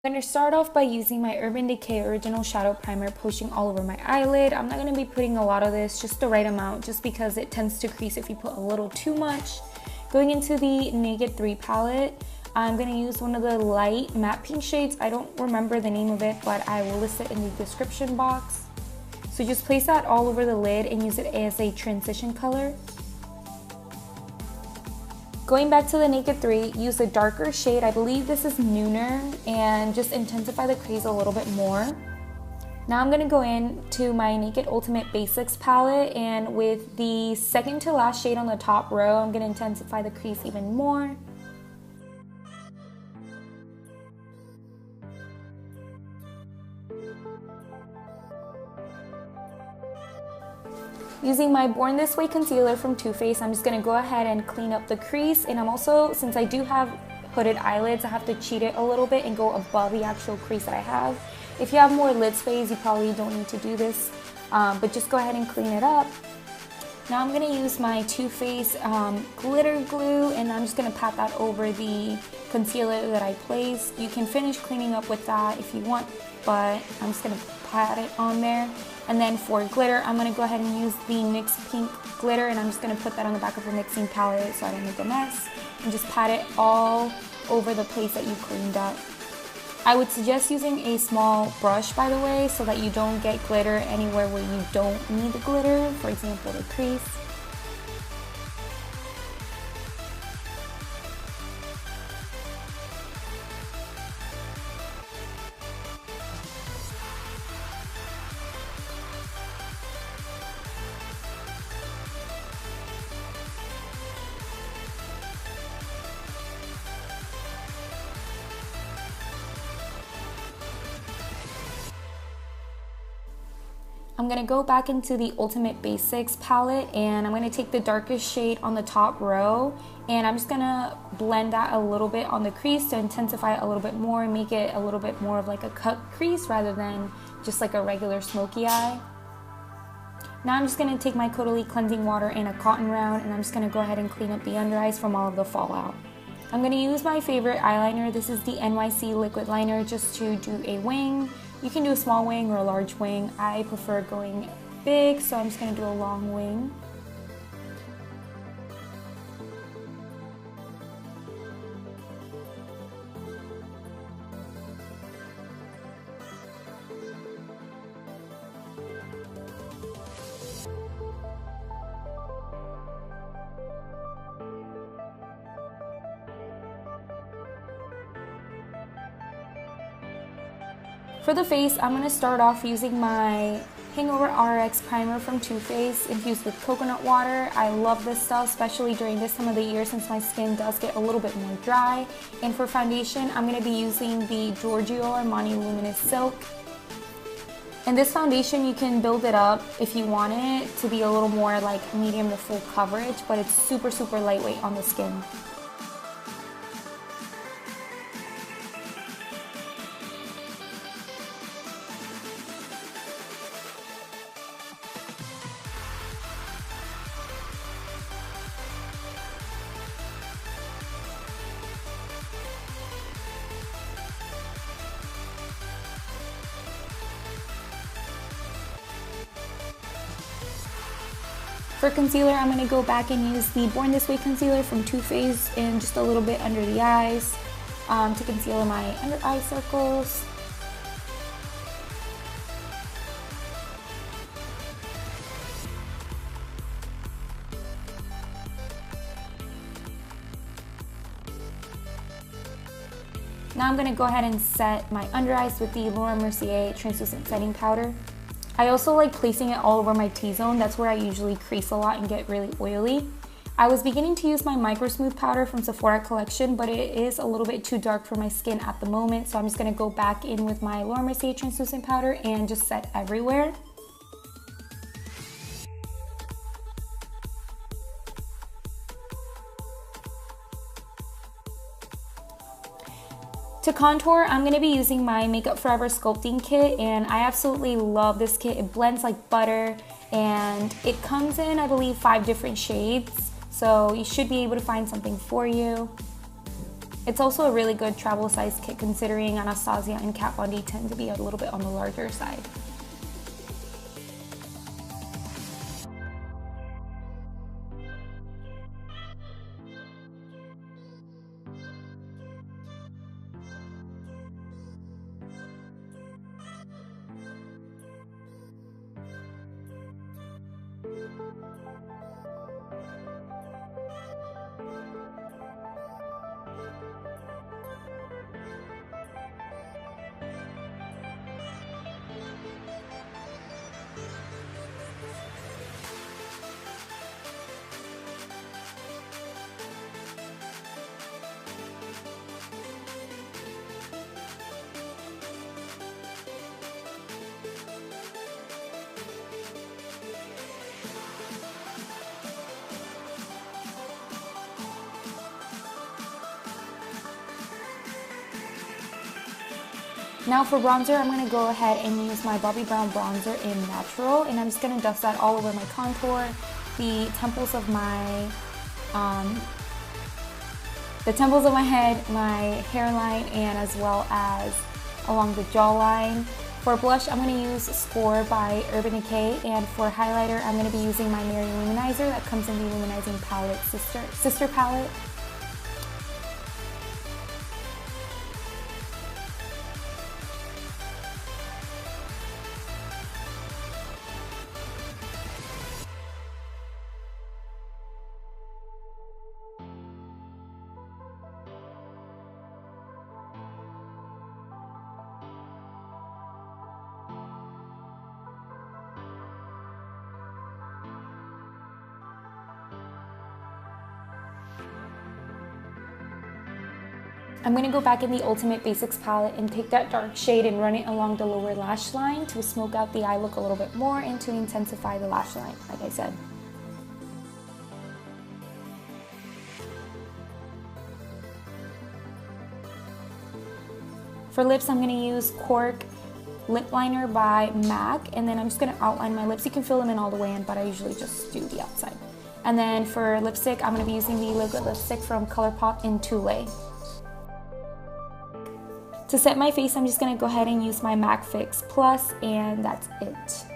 I'm going to start off by using my Urban Decay Original Shadow Primer, pushing all over my eyelid. I'm not going to be putting a lot of this, just the right amount, just because it tends to crease if you put a little too much. Going into the Naked 3 palette, I'm going to use one of the light matte pink shades. I don't remember the name of it, but I will list it in the description box. So just place that all over the lid and use it as a transition color. Going back to the Naked 3, use a darker shade, I believe this is Nooner, and just intensify the crease a little bit more. Now I'm going to go into my Naked Ultimate Basics palette, and with the second to last shade on the top row, I'm going to intensify the crease even more. Using my Born This Way concealer from Too Faced, I'm just going to go ahead and clean up the crease, and I'm also, since I do have hooded eyelids, I have to cheat it a little bit and go above the actual crease that I have. If you have more lid space, you probably don't need to do this, but just go ahead and clean it up. Now I'm going to use my Too Faced glitter glue, and I'm just going to pat that over the concealer that I placed. You can finish cleaning up with that if you want, but I'm just going to pat it on there. And then for glitter, I'm going to go ahead and use the NYX pink glitter, and I'm just going to put that on the back of the mixing palette so I don't make a mess, and just pat it all over the place that you cleaned up. I would suggest using a small brush, by the way, so that you don't get glitter anywhere where you don't need the glitter, for example the crease. I'm going to go back into the Ultimate Basics palette, and I'm going to take the darkest shade on the top row, and I'm just going to blend that a little bit on the crease to intensify it a little bit more and make it a little bit more of like a cut crease rather than just like a regular smoky eye. Now I'm just going to take my Caudalie cleansing water in a cotton round, and I'm just going to go ahead and clean up the under eyes from all of the fallout. I'm going to use my favorite eyeliner. This is the NYX liquid liner, just to do a wing. You can do a small wing or a large wing. I prefer going big, so I'm just going to do a long wing. For the face, I'm going to start off using my Hangover RX primer from Too Faced, infused with coconut water. I love this stuff, especially during this time of the year since my skin does get a little bit more dry. And for foundation, I'm going to be using the Giorgio Armani Luminous Silk. And this foundation, you can build it up if you want it to be a little more like medium to full coverage, but it's super, super lightweight on the skin. For concealer, I'm going to go back and use the Born This Way concealer from Too Faced and just a little bit under the eyes to conceal my under eye circles. Now I'm going to go ahead and set my under eyes with the Mercier Translucent setting powder. I also like placing it all over my T-zone. That's where I usually crease a lot and get really oily. I was beginning to use my Micro Smooth powder from Sephora collection, but it is a little bit too dark for my skin at the moment, so I'm just going to go back in with my Mercier Translucent powder and just set everywhere. To contour, I'm going to be using my Makeup Forever Sculpting Kit, and I absolutely love this kit. It blends like butter, and it comes in, I believe, 5 different shades, so you should be able to find something for you. It's also a really good travel size kit considering Anastasia and Kat Von D tend to be a little bit on the larger side. Now for bronzer, I'm going to go ahead and use my Bobbi Brown bronzer in Natural, and I'm just going to dust that all over my contour, the temples of my head, my hairline, and as well as along the jawline. For blush, I'm going to use Score by Urban Decay, and for highlighter, I'm going to be using my Merrier Luminizer that comes in the Luminizing Palette Sister palette. I'm going to go back in the Ultimate Basics palette and take that dark shade and run it along the lower lash line to smoke out the eye look a little bit more and to intensify the lash line, like I said. For lips, I'm going to use Cork Lip Liner by MAC, and then I'm just going to outline my lips. You can fill them in all the way in, but I usually just do the outside. And then for lipstick, I'm going to be using the Live Good lipstick from Colourpop in Tulle. To set my face, I'm just going to go ahead and use my MAC Fix Plus, and that's it.